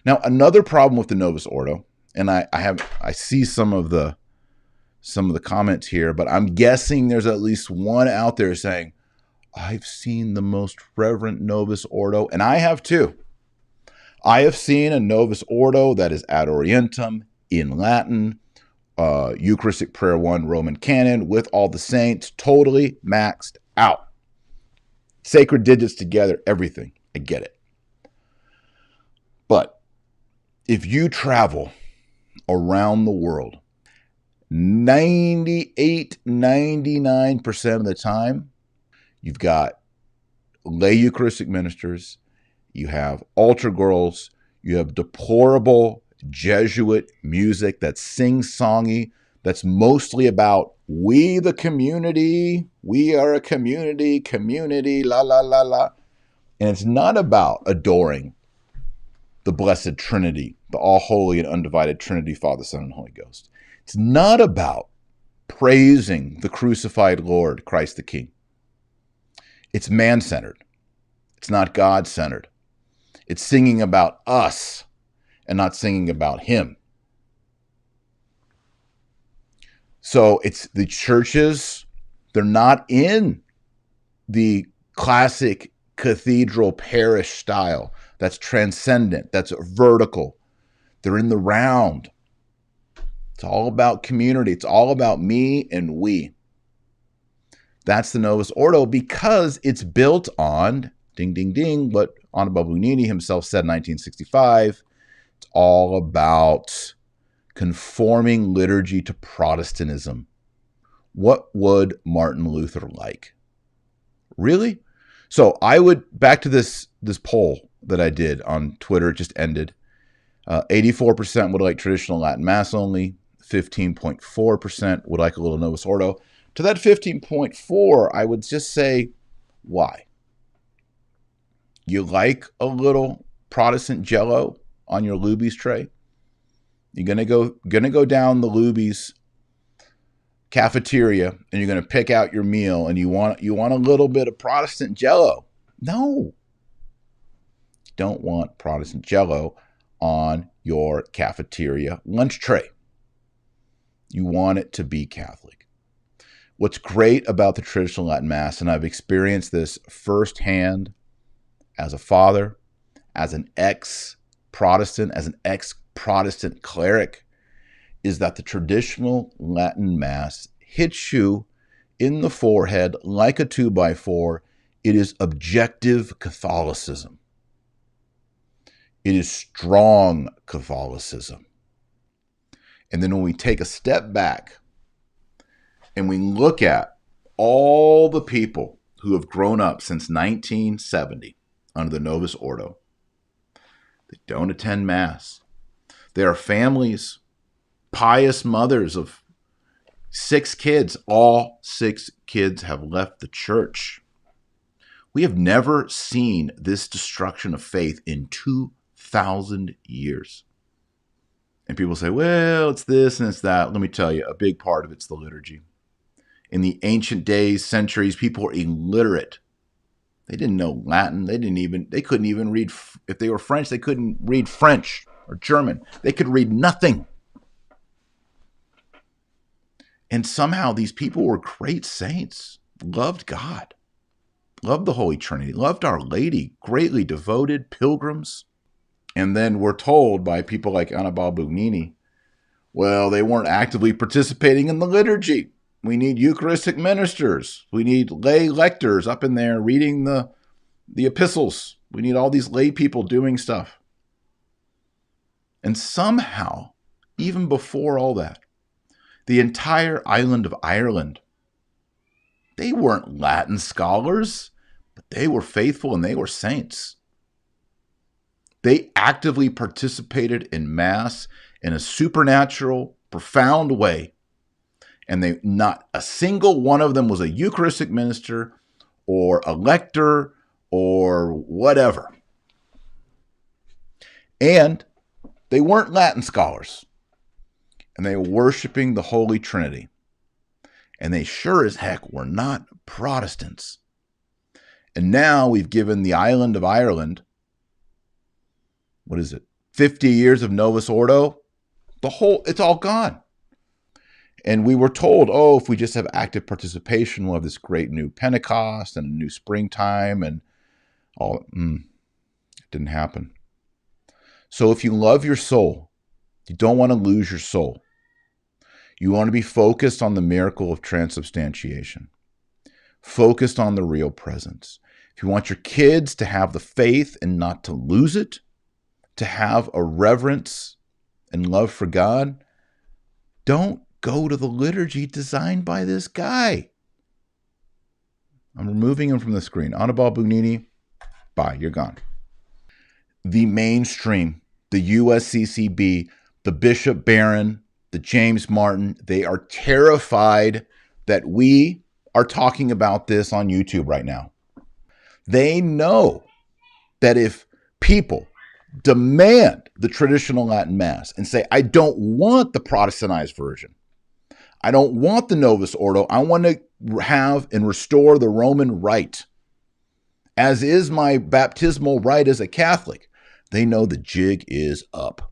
Now, another problem with the Novus Ordo, and I see some of the comments here, but I'm guessing there's at least one out there saying, I've seen the most reverent Novus Ordo, and I have too. I have seen a Novus Ordo that is ad orientem in Latin, Eucharistic Prayer 1 Roman Canon with all the saints, totally maxed out. Sacred digits together, everything. I get it. But if you travel around the world, 98, 99% of the time, you've got lay Eucharistic ministers, you have altar girls, you have deplorable Jesuit music that's sing-songy, that's mostly about we the community, we are a community, la, la, la, la. And it's not about adoring the Blessed Trinity, the all-holy and undivided Trinity, Father, Son, and Holy Ghost. It's not about praising the crucified Lord, Christ the King. It's man-centered. It's not God-centered. It's singing about us and not singing about him. So it's the churches, they're not in the classic cathedral parish style. That's transcendent. That's vertical. They're in the round. It's all about community. It's all about me and we. That's the Novus Ordo because it's built on, ding, ding, ding, what Annibale Bugnini himself said in 1965. It's all about conforming liturgy to Protestantism. What would Martin Luther like? Really? So I would, back to this poll that I did on Twitter, it just ended. 84% would like traditional Latin Mass only. 15.4% would like a little Novus Ordo. To that 15.4, I would just say, why? You like a little Protestant Jello on your Luby's tray? You're gonna go down the Luby's cafeteria and you're gonna pick out your meal and you want a little bit of Protestant Jello. No. You don't want Protestant Jello on your cafeteria lunch tray. You want it to be Catholic. What's great about the traditional Latin Mass, and I've experienced this firsthand as a father, as an ex-Protestant, as an ex-Protestant cleric, is that the traditional Latin Mass hits you in the forehead like a 2x4. It is objective Catholicism. It is strong Catholicism. And then when we take a step back and we look at all the people who have grown up since 1970 under the Novus Ordo, they don't attend Mass. There are families, pious mothers of 6 kids. All 6 kids have left the church. We have never seen this destruction of faith in 2,000 years. And people say, well, it's this and it's that. Let me tell you, a big part of it's the liturgy. In the ancient days, centuries, people were illiterate. They didn't know Latin. They couldn't even read. If they were French, they couldn't read French or German. They could read nothing. And somehow these people were great saints, loved God, loved the Holy Trinity, loved Our Lady, greatly devoted pilgrims. And then we're told by people like Annibale Bugnini, well, they weren't actively participating in the liturgy. We need Eucharistic ministers. We need lay lectors up in there reading the epistles. We need all these lay people doing stuff. And somehow, even before all that, the entire island of Ireland, they weren't Latin scholars, but they were faithful and they were saints. They actively participated in Mass in a supernatural, profound way. And not a single one of them was a Eucharistic minister or a lector or whatever. And they weren't Latin scholars. And they were worshiping the Holy Trinity. And they sure as heck were not Protestants. And now we've given the island of Ireland, 50 50 years of Novus Ordo, it's all gone. And we were told, oh, if we just have active participation, we'll have this great new Pentecost and a new springtime and all. It didn't happen. So if you love your soul, you don't want to lose your soul. You want to be focused on the miracle of transubstantiation, focused on the real presence. If you want your kids to have the faith and not to lose it, to have a reverence and love for God, don't go to the liturgy designed by this guy. I'm removing him from the screen. Annibale Bugnini, bye, you're gone. The mainstream, the USCCB, the Bishop Barron, the James Martin, they are terrified that we are talking about this on YouTube right now. They know that if people demand the traditional Latin Mass and say, I don't want the Protestantized version, I don't want the Novus Ordo, I want to have and restore the Roman rite, as is my baptismal rite as a Catholic, they know the jig is up.